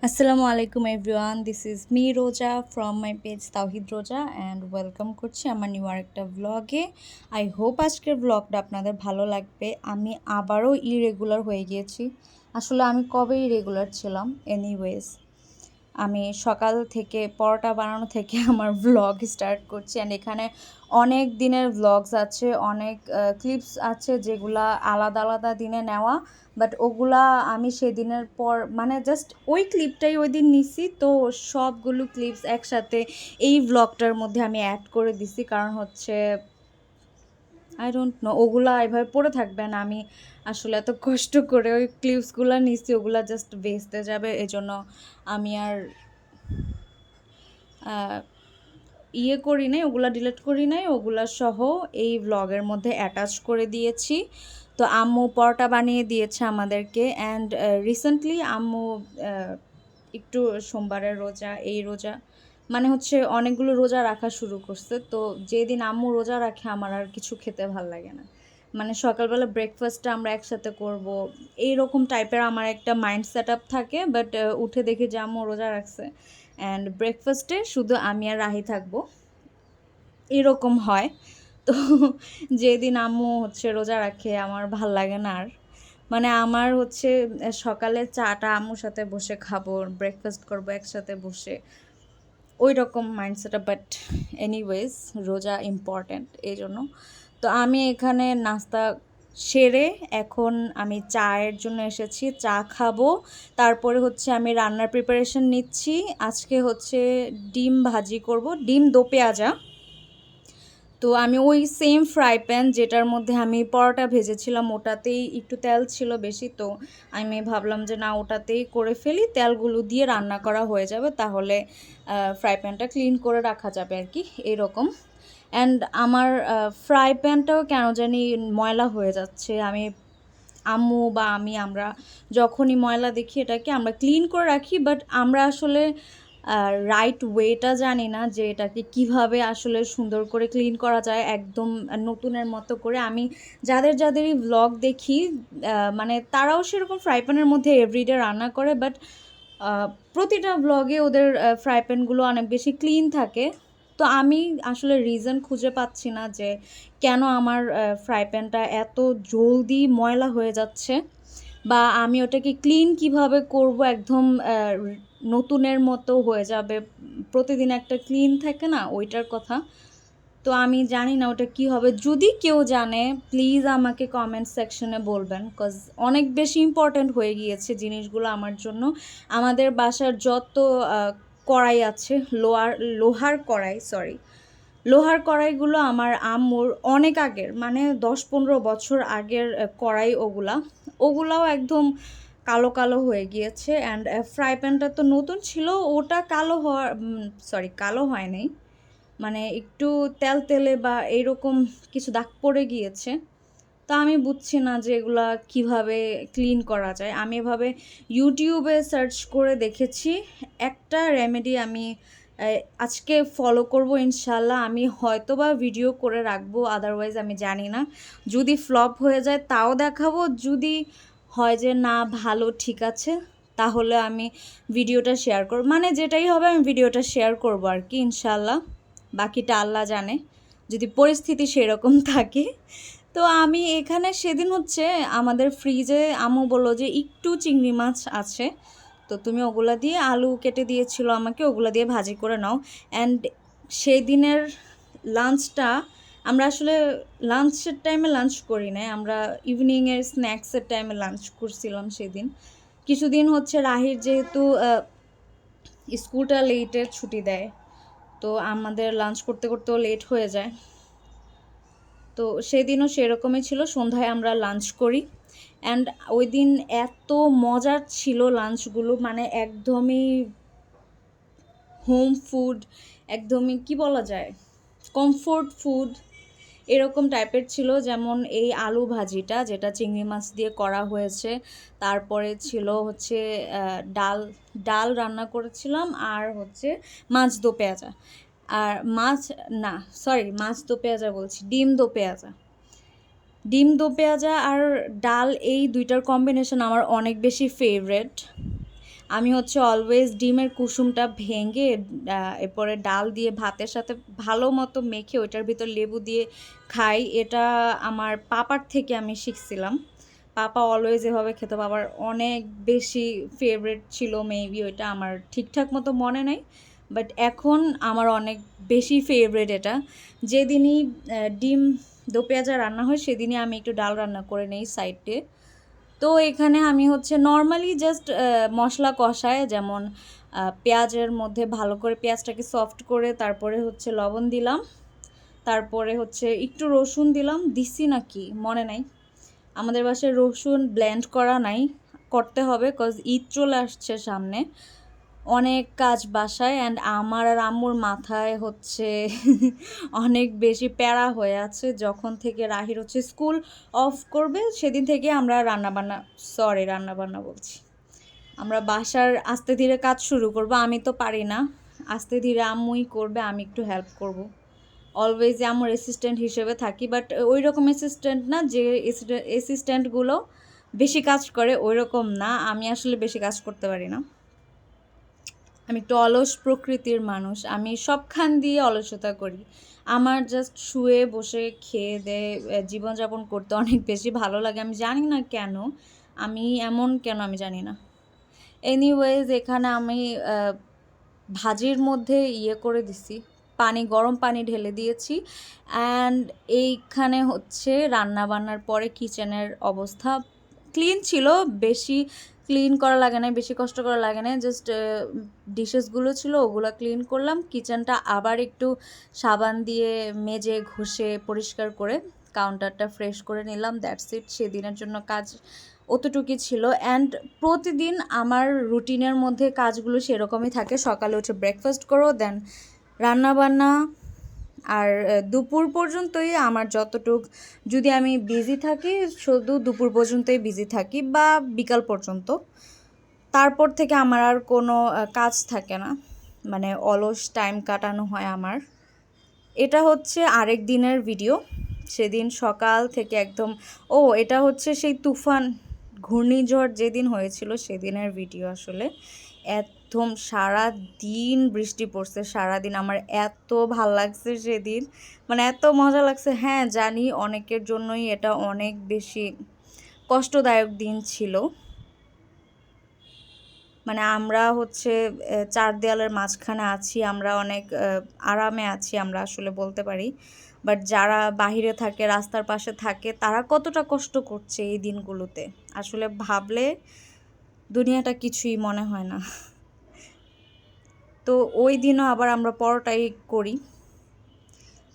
আসসালামু আলাইকুম everyone, this is me রোজা ফ্রম মাই পেজ তাওহিদ রোজা অ্যান্ড ওয়েলকাম করছি আমার নিউ আরেকটা ব্লগে। আই হোপ আজকের ব্লগটা আপনাদের ভালো লাগবে। আমি আবারও ইরেগুলার হয়ে গিয়েছি। আসলে আমি কবে ইরেগুলার ছিলাম? এনিওয়েজ, আমি সকাল থেকে পরোটা বানানো থেকে আমার ভ্লগ স্টার্ট করছি অ্যান্ড এখানে অনেক দিনের ভ্লগস আছে, অনেক ক্লিপস আছে যেগুলা আলাদা আলাদা দিনে নেওয়া, বাট ওগুলা আমি সেদিনের পর মানে জাস্ট ওই ক্লিপটাই ওই দিন নিছি, তো সবগুলো ক্লিপস একসাথে এই ভ্লগটার মধ্যে আমি অ্যাড করে দিছি। কারণ হচ্ছে আই ডোন্ট নো ওগুলা এভাবে পড়ে থাকবে না। আমি আসলে এত কষ্ট করে ওই ক্লিপসগুলো নিছি, ওগুলা জাস্ট ভেস্তে যাবে, এজন্য আমি আর করি নাই, ওগুলা ডিলিট করি নাই, ওগুলা সহ এই ব্লগের মধ্যে অ্যাটাচ করে দিয়েছি। তো আম্মু পরোটা বানিয়ে দিয়েছে আমাদেরকে অ্যান্ড রিসেন্টলি আম্মু একটু সোমবারের রোজা, এই রোজা মানে হচ্ছে অনেকগুলো রোজা রাখা শুরু করছে। তো যেদিন আম্মু রোজা রাখে আমার আর কিছু খেতে ভাল লাগে না, মানে সকালবেলা ব্রেকফাস্টটা আমরা একসাথে করব এইরকম টাইপের আমার একটা মাইন্ড সেট আপ থাকে। বাট উঠে দেখি যে আম্মু রোজা রাখছে অ্যান্ড ব্রেকফাস্টে শুধু আমি আর রাহি থাকবো, এরকম হয়। তো যেদিন আম্মু হচ্ছে রোজা রাখে আমার ভাল লাগে না আর, মানে আমার হচ্ছে সকালে চাটা আম্মুর সাথে বসে খাবো, ব্রেকফাস্ট করবো একসাথে বসে, ওই রকম মাইন্ডসেট। বাট এনিওয়েজ, রোজা ইম্পর্ট্যান্ট এই জন্য। তো আমি এখানে নাস্তা সেরে এখন আমি চায়ের জন্য এসেছি, চা খাবো। তারপরে হচ্ছে আমি রান্নার প্রিপারেশন নিচ্ছি। আজকে হচ্ছে ডিম ভাজি করব, ডিম দো পেঁয়াজা। তো আমি ওই সেম ফ্রাই প্যান যেটার মধ্যে আমি পরোটা ভেজেছিলাম ওটাতেই একটু তেল ছিল বেশি, তো আমি ভাবলাম যে না, ওটাতেই করে ফেলি, তেলগুলো দিয়ে রান্না করা হয়ে যাবে, তাহলে ফ্রাই প্যানটা ক্লিন করে রাখা যাবে আর কি, এরকম। অ্যান্ড আমার ফ্রাই প্যানটাও কেন জানি ময়লা হয়ে যাচ্ছে। আম্মু বা আমরা যখনই ময়লা দেখি এটাকে আমরা ক্লিন করে রাখি, বাট আমরা আসলে রাইট ওয়েটা জানি না যে এটাকে কিভাবে আসলে সুন্দর করে ক্লিন করা যায় একদম নতুনের মতো করে। আমি যাদেরই ভ্লগ দেখি মানে তারাও সেরকম ফ্রাই প্যানের মধ্যে এভরিডে রান্না করে, বাট প্রতিটা ভ্লগে ওদের ফ্রাই প্যানগুলো অনেক বেশি ক্লিন থাকে। তো আমি আসলে রিজন খুঁজে পাচ্ছি না যে কেন আমার ফ্রাই প্যানটা এত জলদি ময়লা হয়ে যাচ্ছে, বা আমি ওটাকে ক্লিন কিভাবে করব একদম নতুনের মতো হয়ে যাবে। প্রতিদিন একটা ক্লিন থাকে না, ওইটার কথা। তো আমি জানি না ওটা কি হবে। যদি কেউ জানে প্লিজ আমাকে কমেন্ট সেকশনে বলবেন, কজ অনেক বেশি ইম্পর্ট্যান্ট হয়ে গিয়েছে জিনিসগুলো আমার জন্য। আমাদের বাসার যত কড়াই আছে, লোহার কড়াই, লোহার কড়াইগুলো আমার আম্মুর অনেক আগের, মানে 10-15 বছর আগের কড়াই, ওগুলাও একদম কালো কালো হয়ে গিয়েছে। অ্যান্ড ফ্রাই প্যানটা তো নতুন ছিল, ওটা কালো হওয়ার কালো হয় নাই, মানে একটু তেল তেলে বা এইরকম কিছু দাগ পড়ে গিয়েছে। তো আমি বুঝছি না যে এগুলা কীভাবে ক্লিন করা যায়। আমি এভাবে ইউটিউবে সার্চ করে দেখেছি, একটা রেমেডি আমি আজকে ফলো করব ইনশাল্লাহ। আমি হয়তো বা ভিডিও করে রাখবো, আদারওয়াইজ আমি জানি না, যদি ফ্লপ হয়ে যায় তাও দেখাবো, যদি হয় যে না ভালো ঠিক আছে তাহলে আমি ভিডিওটা শেয়ার করব, মানে যেটাই হবে আমি ভিডিওটা শেয়ার করব আর কি ইনশাল্লাহ। বাকিটা আল্লাহ জানে, যদি পরিস্থিতি সেরকম থাকে। তো আমি এখানে সেদিন হচ্ছে আমাদের ফ্রিজে আম্মু বললো যে একটু চিংড়ি মাছ আছে, তো তুমি ওগুলা দিয়ে, আলু কেটে দিয়েছিল আমাকে, ওগুলা দিয়ে ভাজি করে নাও। অ্যান্ড সেই দিনের লাঞ্চটা আমরা আসলে লাঞ্চের টাইমে লাঞ্চ করি নাই, আমরা ইভিনিংয়ের স্ন্যাক্সের টাইমে লাঞ্চ করছিলাম সেদিন। কিছুদিন হচ্ছে রাহির যেহেতু স্কুলটা লেটে ছুটি দেয়, তো আমাদের লাঞ্চ করতে করতেও লেট হয়ে যায়। তো সেদিনও সেরকমই ছিল, সন্ধ্যায় আমরা লাঞ্চ করি। অ্যান্ড ওই দিন এত মজার ছিল লাঞ্চগুলো, মানে একদমই হোম ফুড, একদমই কি বলা যায়, কমফোর্ট ফুড এরকম টাইপের ছিল। যেমন এই আলু ভাজিটা যেটা চিংড়ি মাছ দিয়ে করা হয়েছে, তারপরে ছিল হচ্ছে ডাল ডাল রান্না করেছিলাম, আর হচ্ছে মাছ দো পেঁয়াজা, আর মাছ না সরি মাছ দো পেঁয়াজা বলছি, ডিম দো পেঁয়াজা আর ডাল, এই দুইটার কম্বিনেশন আমার অনেক বেশি ফেভারেট। আমি হচ্ছে অলওয়েজ ডিমের কুসুমটা ভেঙে এরপরে ডাল দিয়ে ভাতের সাথে ভালো মতো মেখে ওইটার ভিতর লেবু দিয়ে খাই। এটা আমার পাপার থেকে আমি শিখছিলাম। পাপা অলওয়েজ এভাবে খেতে, বাবার অনেক বেশি ফেভারিট ছিল মেবি ওইটা, আমার ঠিকঠাক মতো মনে নেই, বাট এখন আমার অনেক বেশি ফেভারিট এটা। যেদিনই ডিম দো পেঁয়াজা রান্না হয় সেদিনই আমি একটু ডাল রান্না করে নেই সাইডে। তো এখানে আমি হচ্ছে নর্মালি জাস্ট মশলা কষায়, যেমন পেঁয়াজের মধ্যে ভালো করে পেঁয়াজটাকে সফট করে তারপরে হচ্ছে লবণ দিলাম, তারপরে হচ্ছে একটু রসুন দিলাম, দিছি নাকি মনে নাই। আমাদের বাসায় রসুন ব্লেন্ড করা নাই, করতে হবে, কজ ঈদ চলে আসছে সামনে, অনেক কাজ বাসায়, অ্যান্ড আমার আর আম্মুর মাথায় হচ্ছে অনেক বেশি প্যারা হয়ে আছে। যখন থেকে রাহির হচ্ছে স্কুল অফ করবে সেদিন থেকে আমরা রান্নাবান্না বলছি, আমরা বাসার আস্তে ধীরে কাজ শুরু করব। আমি তো পারি না, আস্তে ধীরে আম্মুই করবে, আমি একটু হেল্প করব। অলওয়েজ আম্মুর অ্যাসিস্ট্যান্ট হিসেবে থাকি, বাট ওই রকম অ্যাসিস্ট্যান্ট না যে অ্যাসিস্ট্যান্টগুলো বেশি কাজ করে, ওই রকম না। আমি আসলে বেশি কাজ করতে পারি না, আমি একটু অলস প্রকৃতির মানুষ, আমি সবখান দিয়ে অলসতা করি। আমার জাস্ট শুয়ে বসে খেয়ে দেয়ে জীবনযাপন করতে অনেক বেশি ভালো লাগে, আমি জানি না কেন, আমি এমন কেন আমি জানি না। এনিওয়েজ এখানে আমি ভাজির মধ্যে করে দিছি, গরম পানি ঢেলে দিয়েছি। অ্যান্ড এইখানে হচ্ছে রান্না বান্নার পরে কিচেনের অবস্থা ক্লিন ছিল, বেশি ক্লিন করা লাগে না, বেশি কষ্ট করা লাগে না, জাস্ট ডিশেসগুলো ছিল ওগুলো ক্লিন করলাম, কিচেনটা আবার একটু সাবান দিয়ে মেজে ঘষে পরিষ্কার করে কাউন্টারটা ফ্রেশ করে নিলাম, দ্যাটস ইট। সেদিনের জন্য কাজ অতটুকুই ছিল। অ্যান্ড প্রতিদিন আমার রুটিনের মধ্যে কাজগুলো সেরকমই থাকে, সকালে উঠে ব্রেকফাস্ট করো, দেন রান্নাবান্না, আর দুপুর পর্যন্তই আমার যতটুক, যদি আমি বিজি থাকি শুধু দুপুর পর্যন্তই বিজি থাকি বা বিকাল পর্যন্ত, তারপর থেকে আমার আর কোনো কাজ থাকে না, মানে অলস টাইম কাটানো হয় আমার। এটা হচ্ছে আরেক দিনের ভিডিও, সেদিন সকাল থেকে একদম, এটা হচ্ছে সেই তুফান ঘূর্ণিঝড় যেদিন হয়েছিল সেদিনের ভিডিও। আসলে একদম সারা দিন বৃষ্টি পড়ছে, সারাদিন আমার এত ভাল লাগছে সেদিন, মানে এত মজা লাগছে। হ্যাঁ জানি অনেকের জন্যই এটা অনেক বেশি কষ্টদায়ক দিন ছিল, মানে আমরা হচ্ছে চার দেয়ালের মাঝখানে আছি, আমরা অনেক আরামে আছি আমরা আসলে বলতে পারি, বাট যারা বাহিরে থাকে, রাস্তার পাশে থাকে, তারা কতটা কষ্ট করছে এই দিনগুলোতে, আসলে ভাবলে দুনিয়াটা কিছুই মনে হয় না। তো ওই দিনও আবার আমরা পরোটাই করি,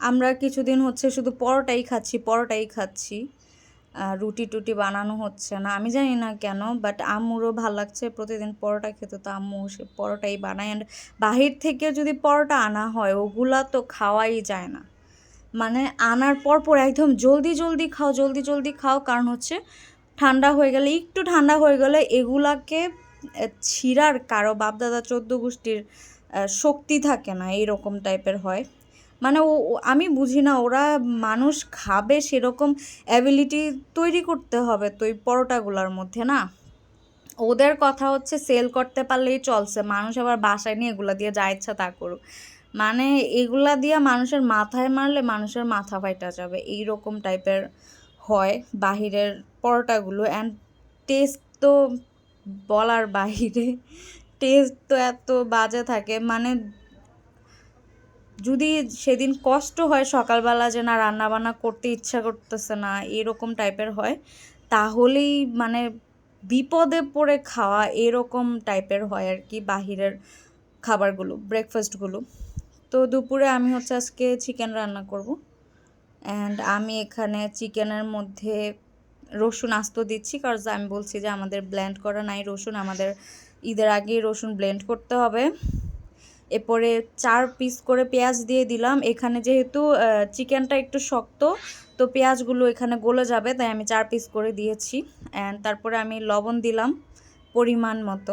আমরা কিছুদিন হচ্ছে শুধু পরোটাই খাচ্ছি, রুটি টুটি বানানো হচ্ছে না, আমি জানি না কেন, বাট আম্মুরও ভাল লাগছে প্রতিদিন পরোটা খেতে, তো আম্মু সে পরোটাই বানায়। অ্যান্ড বাহির থেকে যদি পরোটা আনা হয় ওগুলা তো খাওয়াই যায় না, মানে আনার পর একদম জলদি জলদি খাও, কারণ হচ্ছে একটু ঠান্ডা হয়ে গেলে এগুলাকে ছিঁড়ার কারো বাপদাদা 14 গোষ্ঠীর শক্তি থাকে না, এইরকম টাইপের হয়। মানে আমি বুঝি না, ওরা মানুষ খাবে সেরকম অ্যাবিলিটি তৈরি করতে হবে তো এই পরোটাগুলোর মধ্যে না। ওদের কথা হচ্ছে সেল করতে পারলেই চলছে, মানুষ আবার বাসায় নিয়ে এগুলা দিয়ে যা ইচ্ছা তা করুক, মানে এগুলা দিয়ে মানুষের মাথায় মারলে মানুষের মাথা ফাইটা যাবে, এইরকম টাইপের হয় বাহিরের পরোটাগুলো। অ্যান্ড টেস্ট তো বলার বাহিরে, টেস্ট তো এত বাজে থাকে, মানে যদি সেদিন কষ্ট হয় সকালবেলা যে না রান্নাবান্না করতে ইচ্ছা করতেছে না এরকম টাইপের হয়, তাহলেই মানে বিপদে পড়ে খাওয়া এরকম টাইপের হয় আর কি বাহিরের খাবারগুলো, ব্রেকফাস্টগুলো। তো দুপুরে আমি হচ্ছে আজকে চিকেন রান্না করব, অ্যান্ড আমি এখানে চিকেনের মধ্যে রসুন আস্ত দিচ্ছি, কারণ আমি বলছি যে আমাদের ব্লেন্ড করা নাই রসুন, আমাদের ঈদের আগেই রসুন ব্লেন্ড করতে হবে। এরপরে 4 পিস করে পেঁয়াজ দিয়ে দিলাম, এখানে যেহেতু চিকেনটা একটু শক্ত, তো পেঁয়াজগুলো এখানে গলে যাবে, তাই আমি 4 পিস করে দিয়েছি। অ্যান্ড তারপরে আমি লবণ দিলাম পরিমাণ মতো।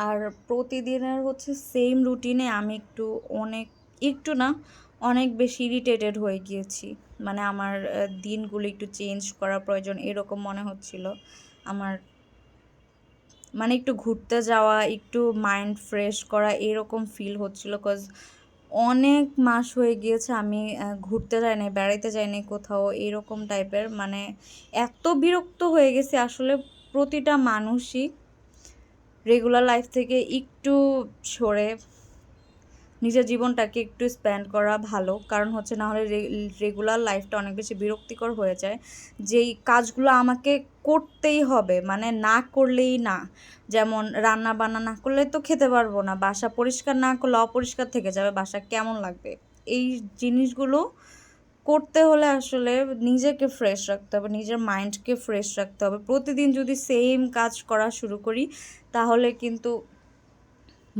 আর প্রতিদিনের হচ্ছে সেম রুটিনে আমি একটু না অনেক বেশি ইরিটেটেড হয়ে গিয়েছি, মানে আমার দিনগুলো একটু চেঞ্জ করা প্রয়োজন এরকম মনে হচ্ছিল আমার, মানে একটু ঘুরতে যাওয়া, একটু মাইন্ড ফ্রেশ করা এরকম ফিল হচ্ছিল। কজ অনেক মাস হয়ে গিয়েছে আমি ঘুরতে যাইনি, বেড়াইতে যাইনি কোথাও, এরকম টাইপের, মানে এত বিরক্ত হয়ে গেছি আসলে। প্রতিটা মানুষই রেগুলার লাইফ থেকে একটু সরে নিজের জীবনটাকে একটু স্পেন্ড করা ভালো, কারণ হচ্ছে না হলে রেগুলার লাইফটা অনেক বেশি বিরক্তিকর হয়ে যায়। যেই কাজগুলো আমাকে করতেই হবে, মানে না করলেই না, যেমন রান্না বান্না না করলে তো খেতে পারবো না, বাসা পরিষ্কার না করলে অপরিষ্কার থেকে যাবে, বাসা কেমন লাগবে, এই জিনিসগুলো করতে হলে আসলে নিজেকে ফ্রেশ রাখতে হবে, নিজের মাইন্ডকে ফ্রেশ রাখতে হবে। প্রতিদিন যদি সেম কাজ করা শুরু করি তাহলে কিন্তু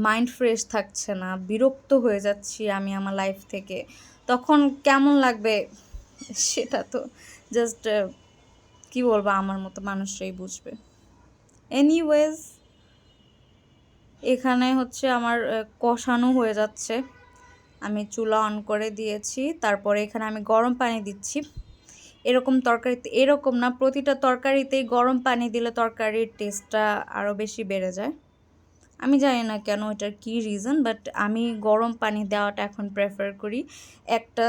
মাইন্ড ফ্রেশ থাকছে না, বিরক্ত হয়ে যাচ্ছি আমি আমার লাইফ থেকে, তখন কেমন লাগবে সেটা তো জাস্ট কি বলবো, আমার মতো মানুষরাই বুঝবে। এনিওয়েজ, এখানে হচ্ছে আমার কষানো হয়ে যাচ্ছে, আমি চুলা অন করে দিয়েছি, তারপরে এখানে আমি গরম পানি দিচ্ছি। এরকম তরকারিতে, এরকম না, প্রতিটা তরকারিতেই গরম পানি দিলে তরকারির টেস্টটা আরও বেশি বেড়ে যায়। আমি জানি না কেন, এটার কী রিজন, বাট আমি গরম পানি দেওয়াটা এখন প্রেফার করি। একটা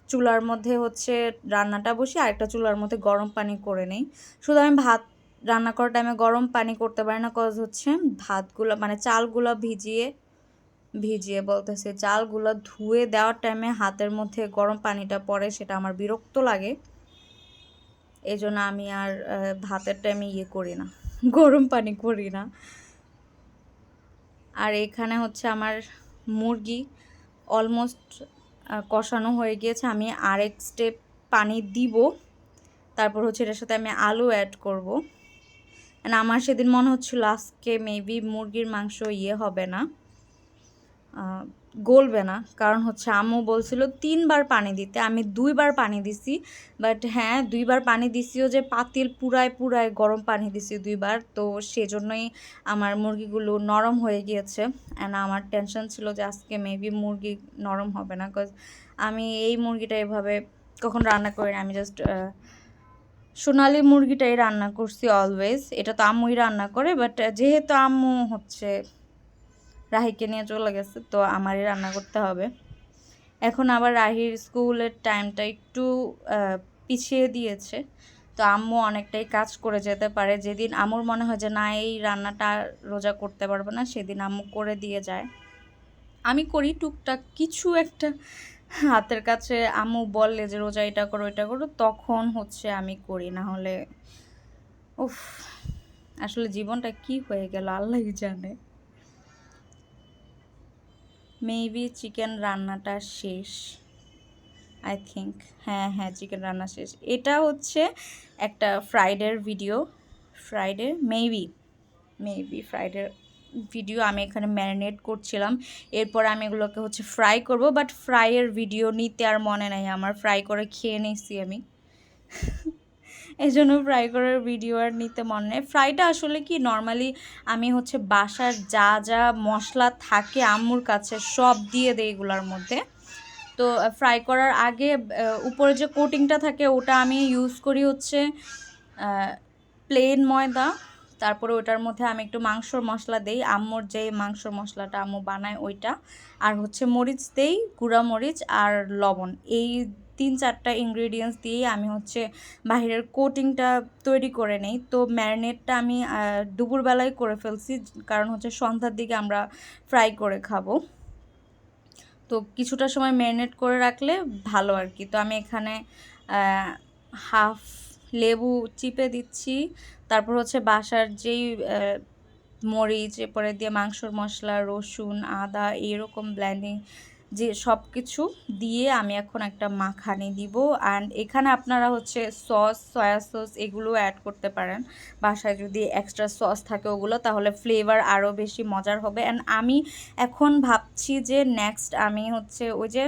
চুলার মধ্যে হচ্ছে রান্নাটা বসি, আরেকটা চুলার মধ্যে গরম পানি করে নেই। শুধু আমি ভাত রান্না করার টাইমে গরম পানি করতে পারি না, কজ হচ্ছে ভাতগুলো মানে চালগুলো ভিজিয়ে বলতেছে, চালগুলো ধুয়ে দেওয়ার টাইমে হাতের মধ্যে গরম পানিটা পড়ে, সেটা আমার বিরক্ত লাগে। এই জন্য আমি আর ভাতের টাইমে করি না, গরম পানি করি না। আর এখানে হচ্ছে আমার মুরগি অলমোস্ট কষানো হয়ে গিয়েছে, আমি আরেক স্টেপ পানি দিব, তারপর হচ্ছে এটার সাথে আমি আলু অ্যাড করব। আমার সেদিন মনে হচ্ছিল আজকে মেবি মুরগির মাংস হবে না, গলবে না, কারণ হচ্ছে আম্মু বলছিল 3বার পানি দিতে, আমি 2বার পানি দিছি। বাট হ্যাঁ, 2বার পানি দিছিও যে পাতিল পুরায় গরম পানি দিছি 2বার, তো সেজন্যই আমার মুরগিগুলো নরম হয়ে গিয়েছে। অ্যান্ড আমার টেনশন ছিল যে আজকে মেবি মুরগি নরম হবে না, কজ আমি এই মুরগিটা এভাবে কখন রান্না করি না, আমি জাস্ট সোনালি মুরগিটাই রান্না করছি অলওয়েজ, এটা তো আম্মুই রান্না করে, বাট যেহেতু আম্মু হচ্ছে রাহিকে নিয়ে চলে গেছে, তো আমারই রান্না করতে হবে। এখন আবার রাহির স্কুলের টাইমটা একটু পিছিয়ে দিয়েছে, তো আম্মু অনেকটাই কাজ করে যেতে পারে। যেদিন আম্মুর মনে হয় যে না এই রান্নাটা রোজা করতে পারবো না, সেদিন আম্মু করে দিয়ে যায়। আমি করি টুকটাক কিছু একটা, হাতের কাছে আম্মু বললে যে রোজা এটা করো এটা করো, তখন হচ্ছে আমি করি, না হলে উফ, আসলে জীবনটা কি হয়ে গেল আল্লাহই জানে। মেবি চিকেন রান্নাটা শেষ, আই থিঙ্ক, হ্যাঁ চিকেন রান্না শেষ। এটা হচ্ছে একটা ফ্রাইডের ভিডিও, মেবি ফ্রাইডের ভিডিও। আমি এখানে ম্যারিনেট করছিলাম, এরপর আমি এগুলোকে হচ্ছে ফ্রাই করব, বাট ফ্রাইয়ের ভিডিও নিতে আর মনে নাই আমার, ফ্রাই করে খেয়ে নিয়েছি আমি এই জন্য ফ্রাই করার ভিডিও আর নিতে মনে নেই। ফ্রাইটা আসলে কি নর্মালি আমি হচ্ছে বাসার যা যা মশলা থাকে আম্মুর কাছে সব দিয়ে দেই এগুলোর মধ্যে। তো ফ্রাই করার আগে উপরে যে কোটিংটা থাকে ওটা আমি ইউজ করি হচ্ছে প্লেন ময়দা, তারপরে ওটার মধ্যে আমি একটু মাংসর মশলা দেই, আম্মুর যে মাংসর মশলাটা আম্মু বানায় ওইটা, আর হচ্ছে মরিচ দেই, গুঁড়া মরিচ আর লবণ, এই 3-4টা ইনগ্রেডিয়েন্টস দিয়েই আমি হচ্ছে বাহিরের কোটিংটা তৈরি করে নেই। তো ম্যারিনেটটা আমি দুপুরবেলায় করে ফেলছি, কারণ হচ্ছে সন্ধ্যার দিকে আমরা ফ্রাই করে খাবো, তো কিছুটা সময় ম্যারিনেট করে রাখলে ভালো আর কি। তো আমি এখানে হাফ লেবু চিপে দিচ্ছি, তারপর হচ্ছে বাসার যেই মরিচ, এরপরে দিয়ে মাংসর মশলা, রসুন, আদা, এরকম ব্লেন্ডিং যে সব কিছু দিয়ে আমি এখন একটা মাখানি দিব। অ্যান্ড এখানে আপনারা হচ্ছে সস, সয়া সস এগুলো অ্যাড করতে পারেন, বাসায় যদি এক্সট্রা সস থাকে ওগুলো, তাহলে ফ্লেভার আরও বেশি মজার হবে। অ্যান্ড আমি এখন ভাবছি যে নেক্সট আমি হচ্ছে ওই যে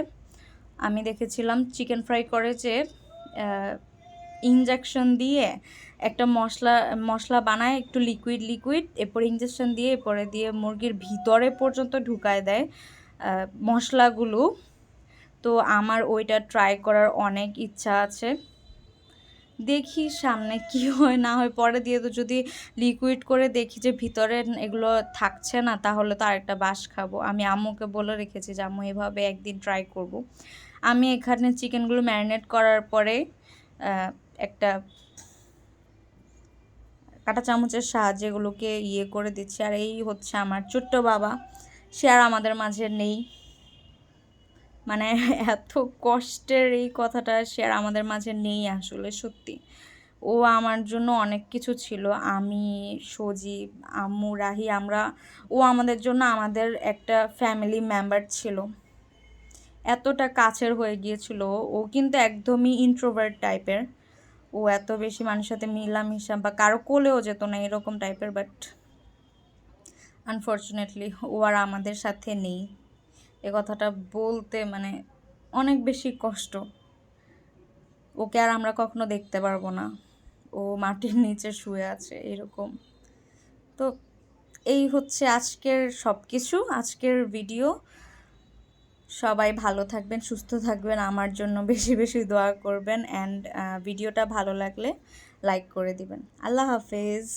আমি দেখেছিলাম চিকেন ফ্রাই করে যে ইনজেকশন দিয়ে একটা মশলা বানায় একটু লিকুইড, এরপর ইনজেকশন দিয়ে এরপরে দিয়ে মুরগির ভিতরে পর্যন্ত ঢুকায় দেয় মশলাগুলো। তো আমার ওইটা ট্রাই করার অনেক ইচ্ছা আছে। দেখি সামনে কি হয় না হয়, পরে দিয়ে তো যদি লিকুইড করে দেখি যে ভিতরে এগুলো থাকছে না, তাহলে তো আরেকটা বাঁশ খাবো। আমি আম্মুকে বলে রেখেছি যে আম্মু এভাবে একদিন ট্রাই করব। আমি এখানে চিকেনগুলো ম্যারিনেট করার পরে একটা কাঁটা চামচের সাহায্যে এগুলোকে করে দিচ্ছি। আর এই হচ্ছে আমার ছোট্ট বাবা, সে আর আমাদের মাঝে নেই। মানে এত কষ্টের এই কথাটা, সে আর আমাদের মাঝে নেই আসলে, সত্যি। ও আমার জন্য অনেক কিছু ছিল। আমি, সজীব, আম্মু, রাহি, ও আমাদের জন্য আমাদের একটা ফ্যামিলি মেম্বার ছিল। এতটা কাছের হয়ে গিয়েছিল। ও কিন্তু একদমই ইন্ট্রোভার্ট টাইপের। ও এত বেশি মানুষের সাথে মিলামিশা বা কারো কোলেও যেত না, এরকম টাইপের। বাট আনফর্চুনেটলি ও আর আমাদের সাথে নেই। এ কথাটা বলতে মানে অনেক বেশি কষ্ট। ওকে আর আমরা কখনো দেখতে পারবো না, ও মাটির নিচে শুয়ে আছে এরকম। তো এই হচ্ছে আজকের সব কিছু, আজকের ভিডিও। সবাই ভালো থাকবেন, সুস্থ থাকবেন, আমার জন্য বেশি বেশি দোয়া করবেন। অ্যান্ড ভিডিওটা ভালো লাগলে লাইক করে দিবেন। আল্লাহ হাফেজ।